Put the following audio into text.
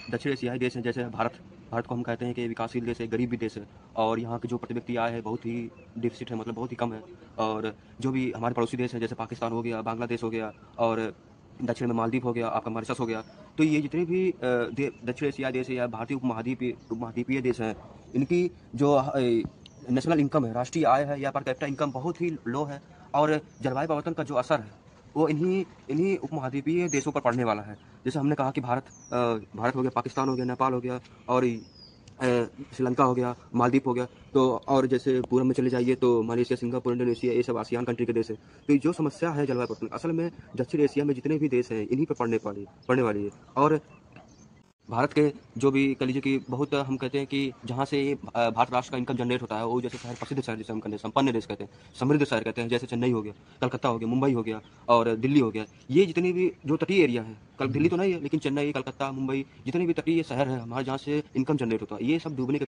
दक्षिण एशियाई देश हैं, जैसे भारत। भारत को हम कहते हैं कि विकासशील देश है, गरीब भी देश है, और यहाँ की जो प्रति व्यक्ति आय है बहुत ही डिफिसिट है, मतलब बहुत ही कम है। और जो भी हमारे पड़ोसी देश हैं, जैसे पाकिस्तान हो गया, बांग्लादेश हो गया, और दक्षिण में मालदीव हो गया, आपका मॉरिशस हो गया। तो ये जितने भी दक्षिण एशियाई देश है या भारतीय उपमहाद्वीपीय देश हैं, इनकी जो नेशनल इनकम है, राष्ट्रीय आय है या पर कैपिटा इनकम बहुत ही लो है। और जलवायु परिवर्तन का जो असर है वो इन्हीं इन्हीं उपमहाद्वीपीय देशों पर पड़ने वाला है। जैसे हमने कहा कि भारत हो गया, पाकिस्तान हो गया, नेपाल हो गया, और श्रीलंका हो गया, मालदीव हो गया। तो और जैसे पूरब में चले जाइए तो मलेशिया, सिंगापुर, इंडोनेशिया, ये सब आसियान कंट्री के देश है। तो जो समस्या है जलवायु परिवर्तन, असल में दक्षिण एशिया में जितने भी देश हैं इन्हीं पर पड़ने वाली है। और भारत के जो भी कह लीजिए कि बहुत हम कहते हैं कि जहाँ से भारत राष्ट्र का इनकम जनरेट होता है, वो जैसे शहर, प्रसिद्ध शहर जिसे हम कहते हैं, संपन्न देश कहते हैं, समृद्ध शहर कहते हैं, जैसे चेन्नई हो गया, कलकत्ता हो गया, मुंबई हो गया, और दिल्ली हो गया। ये जितने भी जो तटीय एरिया है, कल दिल्ली तो नहीं है लेकिन चेन्नई, कलकत्ता, मुंबई, जितने भी तटीय शहर है हमारे, जहाँ से इनकम जनरेट होता है, ये सब डूबने के